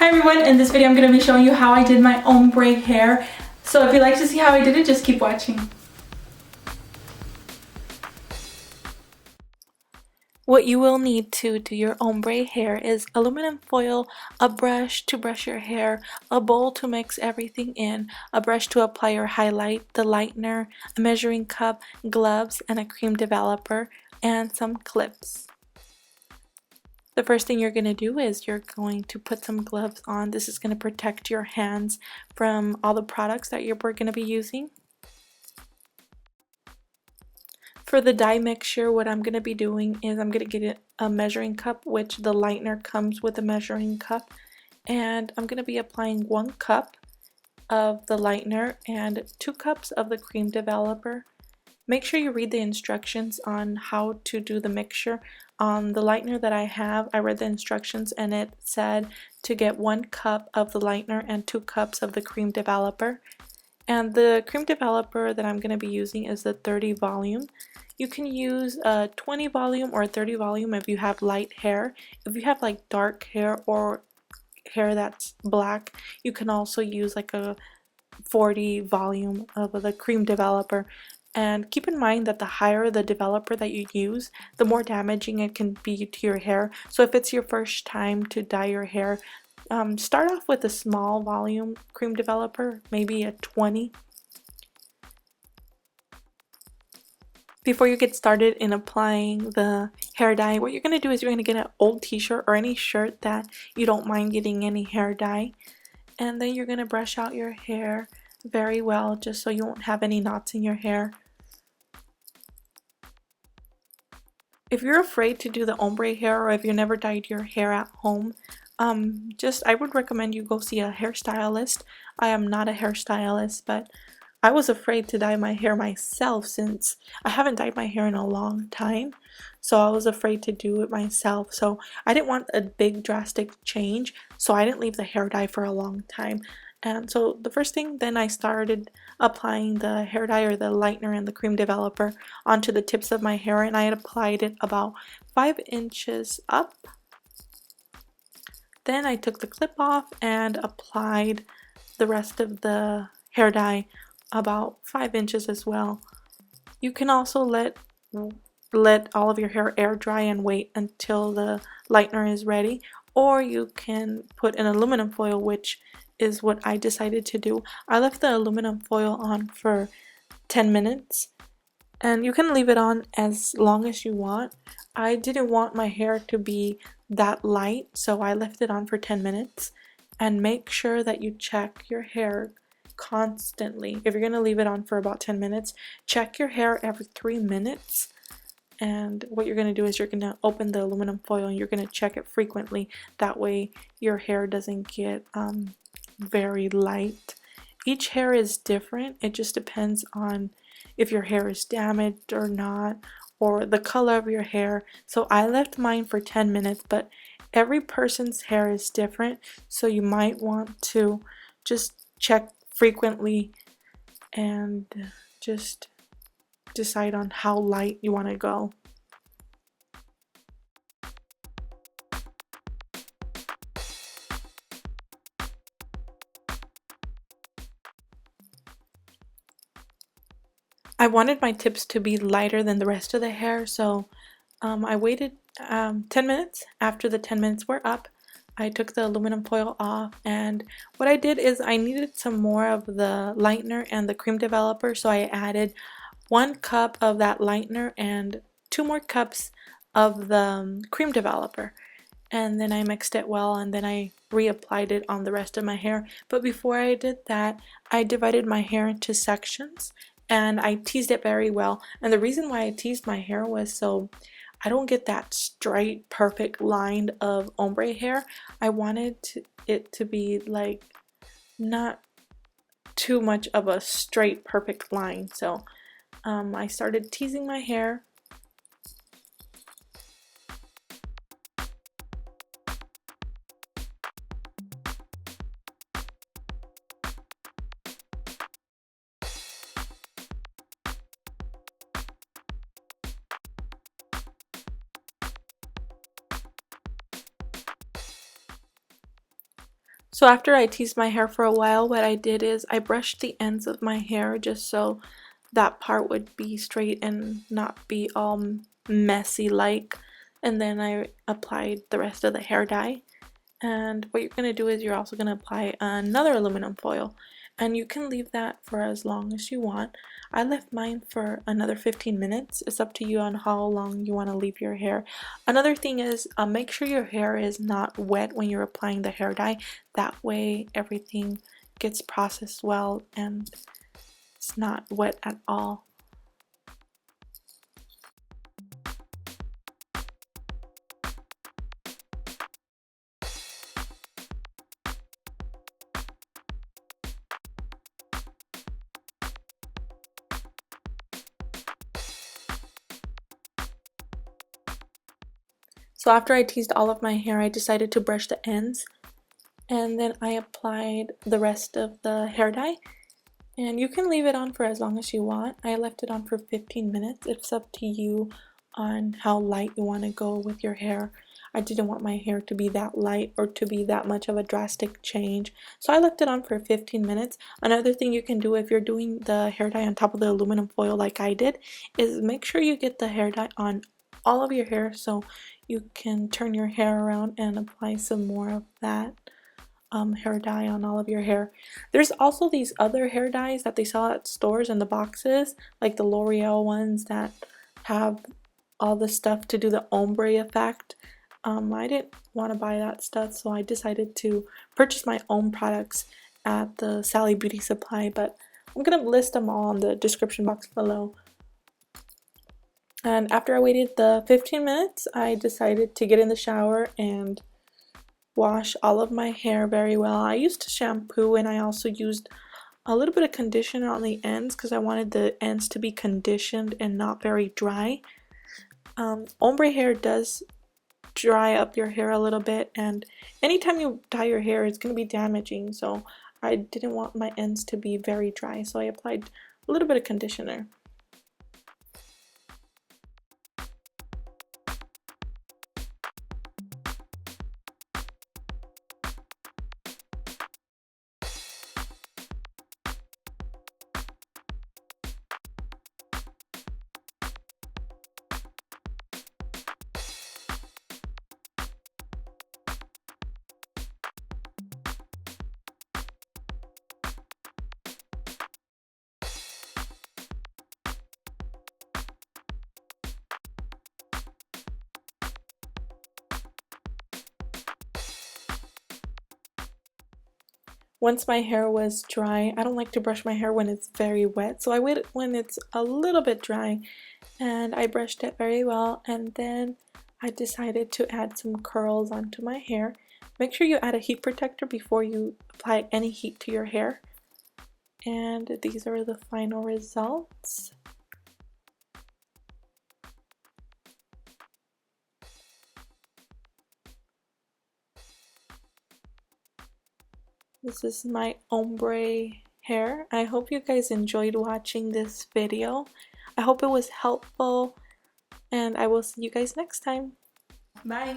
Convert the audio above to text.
Hi everyone, in this video I'm going to be showing you how I did my ombre hair. So if you'd like to see how I did it, just keep watching. What you will need to do your ombre hair is aluminum foil, a brush to brush your hair, a bowl to mix everything in, a brush to apply your highlight, the lightener, a measuring cup, gloves, and a cream developer, and some clips. The first thing you're going to do is you're going to put some gloves on. This is going to protect your hands from all the products that we're going to be using. For the dye mixture, what I'm going to be doing is I'm going to get a measuring cup, which the lightener comes with a measuring cup. And I'm going to be applying 1 cup of the lightener and 2 cups of the cream developer. Make sure you read the instructions on how to do the mixture. On the lightener that I have, I read the instructions and it said to get 1 cup of the lightener and 2 cups of the cream developer. And the cream developer that I'm going to be using is the 30 volume. You can use a 20 volume or 30 volume if you have light hair. If you have like dark hair or hair that's black, you can also use like a 40 volume of the cream developer. And keep in mind that the higher the developer that you use, the more damaging it can be to your hair. So if it's your first time to dye your hair, start off with a small volume cream developer, maybe a 20. Before you get started in applying the hair dye, what you're going to do is you're going to get an old t-shirt or any shirt that you don't mind getting any hair dye. And then you're going to brush out your hair very well just so you won't have any knots in your hair. If you're afraid to do the ombre hair or if you never dyed your hair at home, I would recommend you go see a hairstylist. I am not a hairstylist, but I was afraid to dye my hair myself since I haven't dyed my hair in a long time. So I was afraid to do it myself. So I didn't want a big drastic change, so I didn't leave the hair dye for a long time. And so the first thing, then I started applying the hair dye or the lightener and the cream developer onto the tips of my hair, and I had applied it about 5 inches up. Then I took the clip off and applied the rest of the hair dye about 5 inches as well. You can also let all of your hair air dry and wait until the lightener is ready, or you can put an aluminum foil, which is what I decided to do. I left the aluminum foil on for 10 minutes, and you can leave it on as long as you want. I didn't want my hair to be that light, so I left it on for 10 minutes. And make sure that you check your hair constantly. If you're going to leave it on for about 10 minutes, check your hair every 3 minutes. And what you're going to do is you're going to open the aluminum foil and you're going to check it frequently. That way your hair doesn't get very light. Each hair is different. It just depends on if your hair is damaged or not, or the color of your hair. So I left mine for 10 minutes, but every person's hair is different, so you might want to just check frequently and just decide on how light you want to go. I wanted my tips to be lighter than the rest of the hair, so I waited 10 minutes. After the 10 minutes were up, I took the aluminum foil off, and what I did is I needed some more of the lightener and the cream developer, so I added 1 cup of that lightener and 2 more cups of the cream developer. And then I mixed it well, and then I reapplied it on the rest of my hair. But before I did that, I divided my hair into sections and I teased it very well. And the reason why I teased my hair was so I don't get that straight perfect line of ombre hair. I wanted it to be like not too much of a straight perfect line. So I started teasing my hair. So after I teased my hair for a while, what I did is I brushed the ends of my hair just so that part would be straight and not be all messy like. And then I applied the rest of the hair dye. And what you're going to do is you're also going to apply another aluminum foil, and you can leave that for as long as you want. I left mine for another 15 minutes. It's up to you on how long you want to leave your hair. Another thing is make sure your hair is not wet when you're applying the hair dye. That way everything gets processed well and it's not wet at all. So after I teased all of my hair, I decided to brush the ends, and then I applied the rest of the hair dye. And you can leave it on for as long as you want. I left it on for 15 minutes. It's up to you on how light you want to go with your hair. I didn't want my hair to be that light or to be that much of a drastic change. So I left it on for 15 minutes. Another thing you can do if you're doing the hair dye on top of the aluminum foil like I did is make sure you get the hair dye on all of your hair so you can turn your hair around and apply some more of that hair dye on all of your hair. There's also these other hair dyes that they sell at stores in the boxes, like the L'Oreal ones that have all the stuff to do the ombre effect. I didn't want to buy that stuff, so I decided to purchase my own products at the Sally Beauty Supply, but I'm gonna list them all in the description box below. And after I waited the 15 minutes, I decided to get in the shower and wash all of my hair very well. I used shampoo, and I also used a little bit of conditioner on the ends because I wanted the ends to be conditioned and not very dry. Ombre hair does dry up your hair a little bit, and anytime you dye your hair it's going to be damaging, so I didn't want my ends to be very dry, so I applied a little bit of conditioner. Once my hair was dry, I don't like to brush my hair when it's very wet, so I wait when it's a little bit dry, and I brushed it very well, and then I decided to add some curls onto my hair. Make sure you add a heat protector before you apply any heat to your hair. And these are the final results. This is my ombre hair. I hope you guys enjoyed watching this video. I hope it was helpful, and I will see you guys next time. Bye!